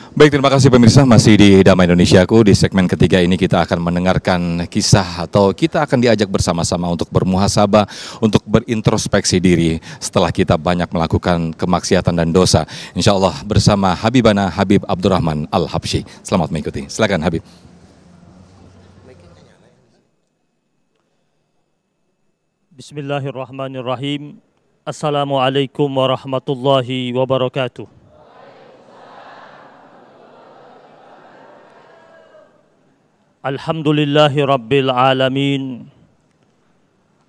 Baik, terima kasih pemirsa, masih di Damai Indonesiaku. Di segmen ketiga ini kita akan mendengarkan kisah atau kita akan diajak bersama-sama untuk bermuhasabah, untuk berintrospeksi diri setelah kita banyak melakukan kemaksiatan dan dosa. Insya Allah bersama Habibana Habib Abdurrahman Al-Habsyi. Selamat mengikuti, silakan Habib. Bismillahirrahmanirrahim. Assalamualaikum warahmatullahi wabarakatuh. Alhamdulillahi Rabbil Alamin.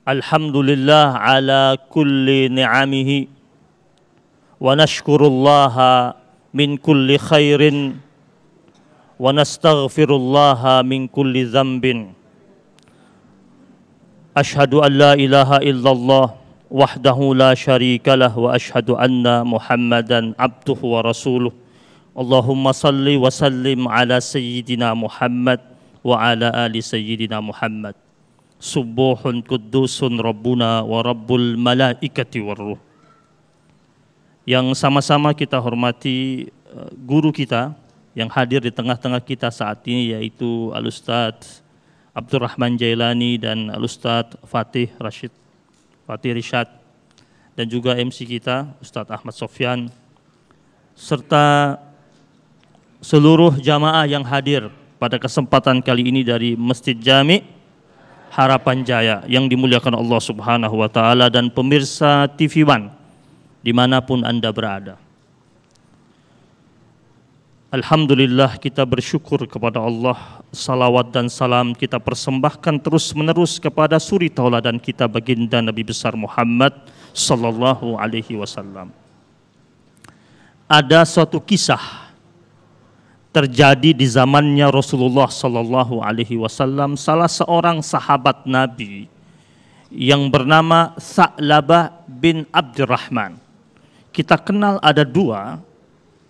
Alhamdulillah ala kulli ni'amihi. Wa nashkurullaha min kulli khairin. Wa nastaghfirullaha min kulli dhanbin. Ashhadu an la ilaha illallah wahdahu la syarika lah wa ashhadu anna Muhammadan abduhu wa rasuluh. Allahumma salli wa sallim ala sayyidina Muhammad wa ala ali sayyidina Muhammad. Subuhun kuddusun Rabbuna wa Rabbul malaikati warruh. Yang sama-sama kita hormati guru kita yang hadir di tengah-tengah kita saat ini, yaitu Al-Ustadz Abdurrahman Jailani dan Al-Ustadz Fatih Rishad, dan juga MC kita Ustadz Ahmad Sofyan, serta seluruh jamaah yang hadir pada kesempatan kali ini dari Masjid Jami' Harapan Jaya yang dimuliakan Allah Subhanahu wa Ta'ala, dan pemirsa TV One dimanapun Anda berada. Alhamdulillah, kita bersyukur kepada Allah. Salawat dan salam kita persembahkan terus menerus kepada suri tauladan kita, baginda Nabi besar Muhammad sallallahu alaihi wasallam. Ada suatu kisah terjadi di zamannya Rasulullah sallallahu alaihi wasallam. Salah seorang sahabat Nabi yang bernama Sa'labah bin Abdurrahman. Kita kenal ada dua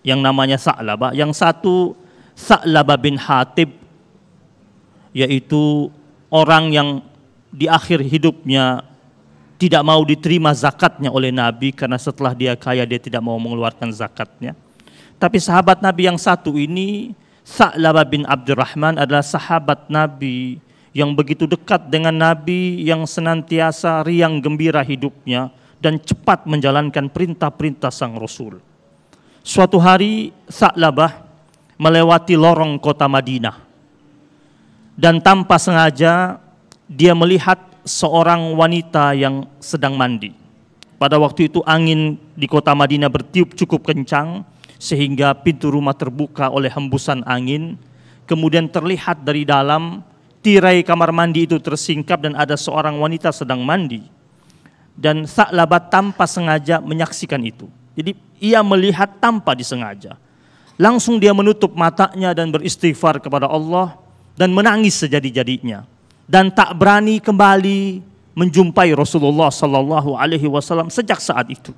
yang namanya Sa'labah. Yang satu Sa'labah bin Hatib, yaitu orang yang di akhir hidupnya tidak mau diterima zakatnya oleh Nabi karena setelah dia kaya dia tidak mau mengeluarkan zakatnya. Tapi sahabat Nabi yang satu ini, Sa'labah bin Abdurrahman, adalah sahabat Nabi yang begitu dekat dengan Nabi, yang senantiasa riang gembira hidupnya dan cepat menjalankan perintah-perintah sang Rasul. Suatu hari Sa'labah melewati lorong kota Madinah dan tanpa sengaja dia melihat seorang wanita yang sedang mandi. Pada waktu itu angin di kota Madinah bertiup cukup kencang sehingga pintu rumah terbuka oleh hembusan angin. Kemudian terlihat dari dalam tirai kamar mandi itu tersingkap dan ada seorang wanita sedang mandi. Dan Sa'labah tanpa sengaja menyaksikan itu. Jadi ia melihat tanpa disengaja. Langsung dia menutup matanya dan beristighfar kepada Allah dan menangis sejadi-jadinya. Dan tak berani kembali menjumpai Rasulullah sallallahu alaihi wasallam sejak saat itu.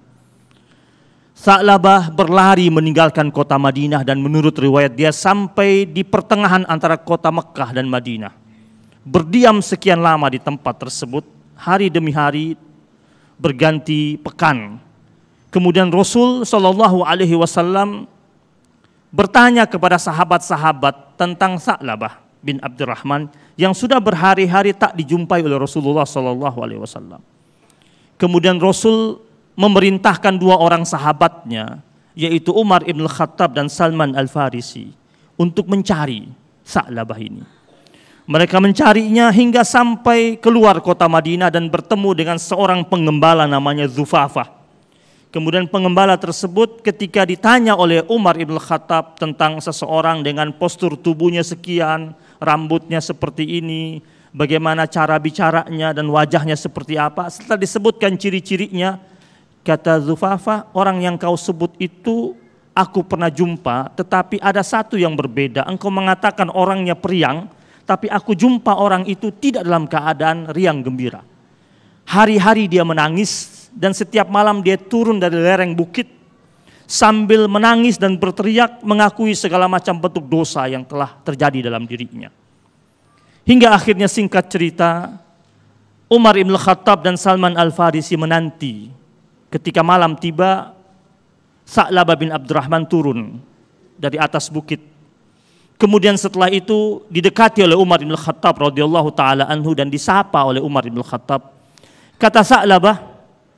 Sa'labah berlari meninggalkan kota Madinah dan menurut riwayat dia sampai di pertengahan antara kota Mekah dan Madinah. Berdiam sekian lama di tempat tersebut, hari demi hari, berganti pekan. Kemudian Rasul sallallahu alaihi wasallam bertanya kepada sahabat-sahabat tentang Sa'labah bin Abdurrahman yang sudah berhari-hari tak dijumpai oleh Rasulullah sallallahu alaihi wasallam. Kemudian Rasul memerintahkan dua orang sahabatnya, yaitu Umar ibn Khattab dan Salman Al-Farisi, untuk mencari Sa'labah ini. Mereka mencarinya hingga sampai keluar kota Madinah dan bertemu dengan seorang pengembala namanya Zufafah. Kemudian pengembala tersebut ketika ditanya oleh Umar ibn Khattab tentang seseorang dengan postur tubuhnya sekian, rambutnya seperti ini, bagaimana cara bicaranya dan wajahnya seperti apa, setelah disebutkan ciri-cirinya, kata Zufafah, orang yang kau sebut itu aku pernah jumpa, tetapi ada satu yang berbeda. Engkau mengatakan orangnya periang, tapi aku jumpa orang itu tidak dalam keadaan riang gembira. Hari-hari dia menangis dan setiap malam dia turun dari lereng bukit sambil menangis dan berteriak mengakui segala macam bentuk dosa yang telah terjadi dalam dirinya. Hingga akhirnya singkat cerita, Umar ibn Khattab dan Salman Al-Farisi menanti. Ketika malam tiba, Sa'labah bin Abdurrahman turun dari atas bukit. Kemudian setelah itu didekati oleh Umar bin Khattab radhiyallahu taala anhu dan disapa oleh Umar bin Khattab. Kata Sa'labah,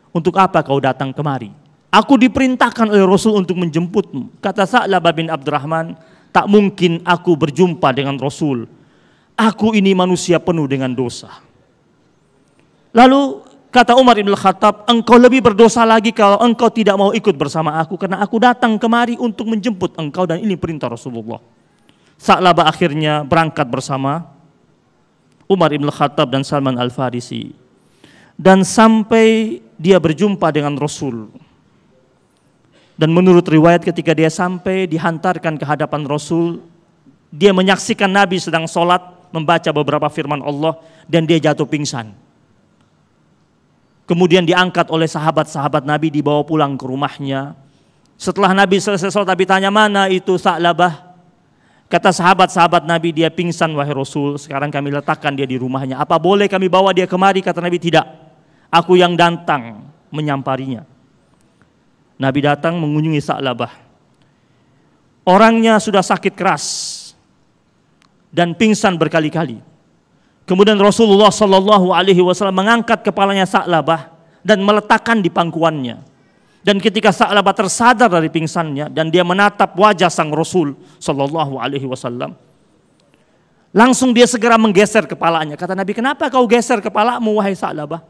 untuk apa kau datang kemari? Aku diperintahkan oleh Rasul untuk menjemputmu. Kata Sa'labah bin Abdurrahman, tak mungkin aku berjumpa dengan Rasul. Aku ini manusia penuh dengan dosa. Lalu kata Umar bin Khattab, engkau lebih berdosa lagi kalau engkau tidak mau ikut bersama aku, karena aku datang kemari untuk menjemput engkau dan ini perintah Rasulullah. Sa'labah akhirnya berangkat bersama Umar bin Khattab dan Salman Al-Farisi. Dan sampai dia berjumpa dengan Rasul. Dan menurut riwayat ketika dia sampai dihantarkan ke hadapan Rasul, dia menyaksikan Nabi sedang sholat, membaca beberapa firman Allah dan dia jatuh pingsan. Kemudian diangkat oleh sahabat-sahabat Nabi, dibawa pulang ke rumahnya. Setelah Nabi selesai sholat, Nabi tanya, mana itu Sa'labah? Kata sahabat-sahabat Nabi, dia pingsan wahai Rasul, sekarang kami letakkan dia di rumahnya. Apa boleh kami bawa dia kemari? Kata Nabi, tidak. Aku yang datang menyamparinya. Nabi datang mengunjungi Sa'labah. Orangnya sudah sakit keras dan pingsan berkali-kali. Kemudian Rasulullah SAW mengangkat kepalanya Sa'labah dan meletakkan di pangkuannya. Dan ketika Sa'labah tersadar dari pingsannya dan dia menatap wajah sang Rasul SAW, langsung dia segera menggeser kepalanya. Kata Nabi, kenapa kau geser kepalamu wahai Sa'labah?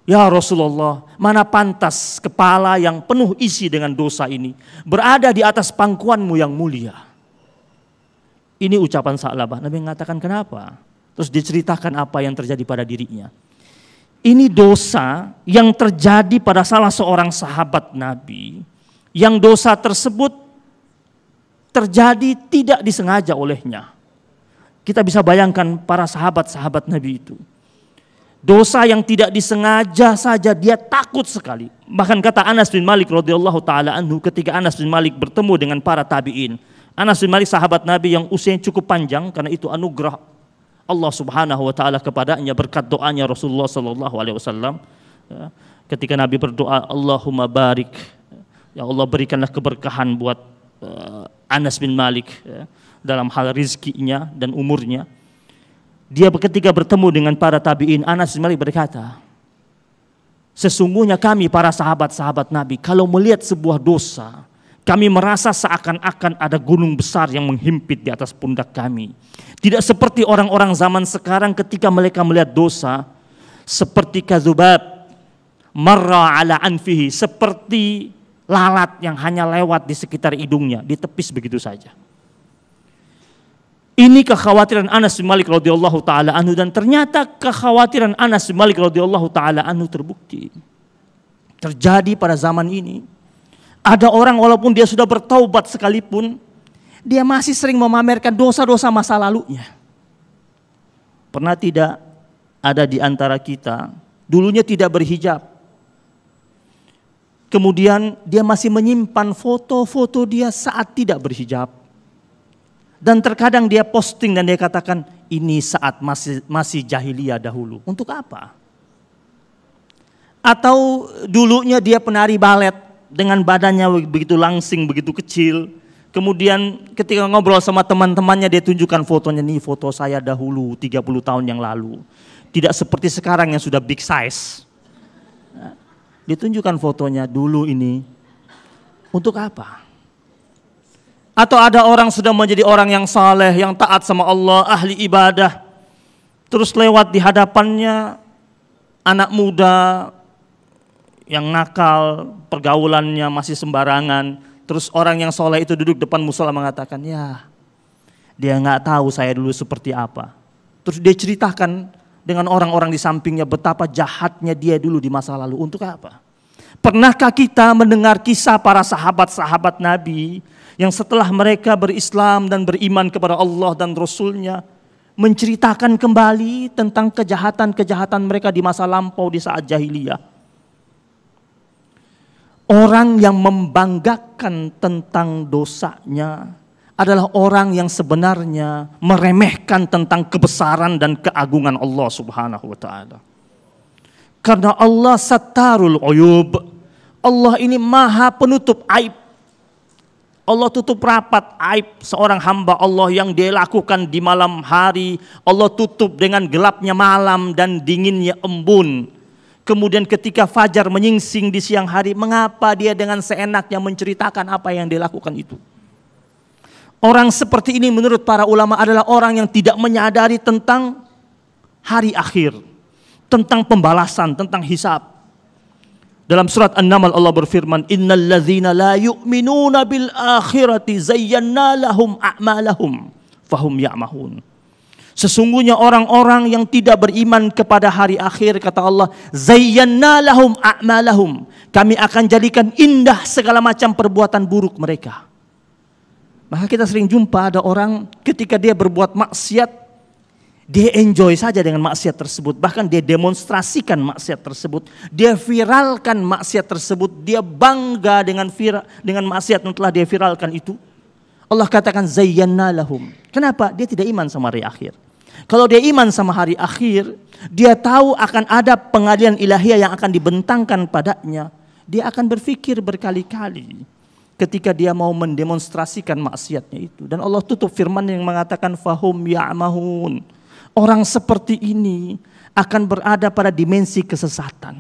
Ya Rasulullah, mana pantas kepala yang penuh isi dengan dosa ini berada di atas pangkuanmu yang mulia. Ini ucapan Sa'labah. Nabi mengatakan kenapa? Terus diceritakan apa yang terjadi pada dirinya. Ini dosa yang terjadi pada salah seorang sahabat Nabi, yang dosa tersebut terjadi tidak disengaja olehnya. Kita bisa bayangkan para sahabat-sahabat Nabi itu. Dosa yang tidak disengaja saja dia takut sekali. Bahkan kata Anas bin Malik radhiyallahu taala anhu, ketika Anas bin Malik bertemu dengan para tabi'in. Anas bin Malik sahabat Nabi yang usianya cukup panjang, karena itu anugerah Allah Subhanahu wa taala kepadanya berkat doanya Rasulullah sallallahu alaihi wasallam. Ketika Nabi berdoa, Allahumma barik, ya Allah berikanlah keberkahan buat Anas bin Malik dalam hal rizkinya dan umurnya. Dia ketika bertemu dengan para tabi'in, Anas bin Malik berkata, sesungguhnya kami para sahabat-sahabat Nabi kalau melihat sebuah dosa, kami merasa seakan-akan ada gunung besar yang menghimpit di atas pundak kami. Tidak seperti orang-orang zaman sekarang ketika mereka melihat dosa, seperti kadzubab marra ala anfihi, seperti lalat yang hanya lewat di sekitar hidungnya, ditepis begitu saja. Ini kekhawatiran Anas bin Malik radhiyallahu taala anhu, dan ternyata kekhawatiran Anas bin Malik radhiyallahu taala anhu terbukti. Terjadi pada zaman ini. Ada orang walaupun dia sudah bertaubat sekalipun, dia masih sering memamerkan dosa-dosa masa lalunya. Pernah tidak ada di antara kita, dulunya tidak berhijab. Kemudian dia masih menyimpan foto-foto dia saat tidak berhijab. Dan terkadang dia posting dan dia katakan, ini saat masih jahiliyah dahulu. Untuk apa? Atau dulunya dia penari balet dengan badannya begitu langsing, begitu kecil. Kemudian ketika ngobrol sama teman-temannya, dia tunjukkan fotonya, nih foto saya dahulu 30 tahun yang lalu. Tidak seperti sekarang yang sudah big size. Ditunjukkan fotonya dulu ini. Untuk apa? Atau ada orang sudah menjadi orang yang saleh, yang taat sama Allah, ahli ibadah. Terus lewat di hadapannya anak muda yang nakal, pergaulannya masih sembarangan. Terus orang yang soleh itu duduk depan musola mengatakan, ya dia nggak tahu saya dulu seperti apa. Terus dia ceritakan dengan orang-orang di sampingnya betapa jahatnya dia dulu di masa lalu. Untuk apa? Pernahkah kita mendengar kisah para sahabat-sahabat Nabi yang setelah mereka berislam dan beriman kepada Allah dan Rasulnya, menceritakan kembali tentang kejahatan-kejahatan mereka di masa lampau di saat jahiliyah? Orang yang membanggakan tentang dosanya adalah orang yang sebenarnya meremehkan tentang kebesaran dan keagungan Allah Subhanahu wa taala. Karena Allah Sattarul Uyub. Allah ini maha penutup aib. Allah tutup rapat aib seorang hamba Allah yang dia lakukan di malam hari. Allah tutup dengan gelapnya malam dan dinginnya embun. Kemudian ketika fajar menyingsing di siang hari, mengapa dia dengan seenaknya menceritakan apa yang dia lakukan itu? Orang seperti ini menurut para ulama adalah orang yang tidak menyadari tentang hari akhir, tentang pembalasan, tentang hisab. Dalam surat An-Naml Allah berfirman, "Innal ladzina la yu'minuna bil akhirati zayyana lahum a'malahum fahum ya'mahun." Sesungguhnya orang-orang yang tidak beriman kepada hari akhir, kata Allah, zayyana lahum a'malahum. Kami akan jadikan indah segala macam perbuatan buruk mereka. Maka kita sering jumpa ada orang ketika dia berbuat maksiat, dia enjoy saja dengan maksiat tersebut. Bahkan dia demonstrasikan maksiat tersebut. Dia viralkan maksiat tersebut. Dia bangga dengan maksiat yang telah dia viralkan itu. Allah katakan zayyana lahum. Kenapa? Dia tidak iman sama hari akhir. Kalau dia iman sama hari akhir, dia tahu akan ada pengadilan ilahiyah yang akan dibentangkan padanya. Dia akan berpikir berkali-kali ketika dia mau mendemonstrasikan maksiatnya itu. Dan Allah tutup firman yang mengatakan fahum ya'mahun. Orang seperti ini akan berada pada dimensi kesesatan.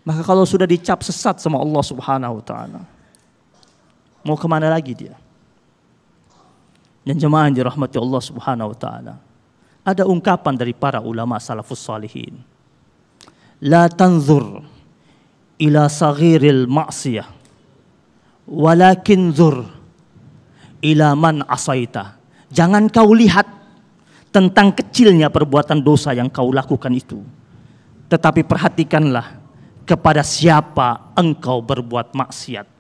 Maka kalau sudah dicap sesat sama Allah Subhanahu wa ta'ala, mau kemana lagi dia? Dan jemaah yang dirahmati Allah Subhanahu wa ta'ala, ada ungkapan dari para ulama salafus salihin. La tanzur ila saghiril ma'siyah, walakin zur ila man asaita. Jangan kau lihat tentang kecilnya perbuatan dosa yang kau lakukan itu, tetapi perhatikanlah kepada siapa engkau berbuat maksiat.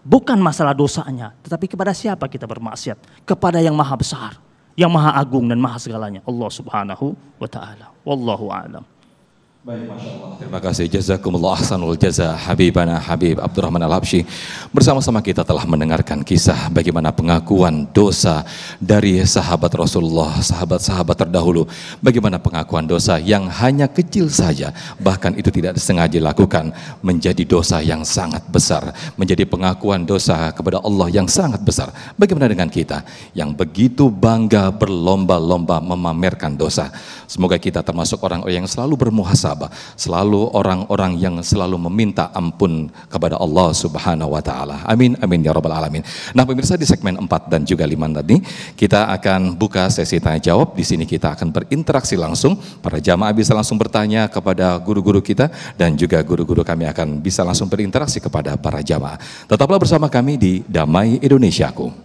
Bukan masalah dosanya, tetapi kepada siapa kita bermaksiat. Kepada yang maha besar, yang maha agung dan maha segalanya, Allah Subhanahu wa ta'ala. Wallahu a'lam. Baik, Masya Allah. Terima kasih. Jazakumullah ahsanul jaza Habibana Habib Abdurrahman Al-Habsyi. Bersama-sama kita telah mendengarkan kisah bagaimana pengakuan dosa dari sahabat Rasulullah, sahabat-sahabat terdahulu. Bagaimana pengakuan dosa yang hanya kecil saja, bahkan itu tidak disengaja dilakukan, menjadi dosa yang sangat besar. Menjadi pengakuan dosa kepada Allah yang sangat besar. Bagaimana dengan kita yang begitu bangga berlomba-lomba memamerkan dosa? Semoga kita termasuk orang-orang yang selalu bermuhasabah, selalu orang-orang yang selalu meminta ampun kepada Allah Subhanahu wa ta'ala. Amin, amin ya rabbal alamin. Nah pemirsa, di segmen 4 dan juga 5 tadi kita akan buka sesi tanya jawab. Di sini kita akan berinteraksi langsung. Para jamaah bisa langsung bertanya kepada guru-guru kita, dan juga guru-guru kami akan bisa langsung berinteraksi kepada para jamaah. Tetaplah bersama kami di Damai Indonesiaku.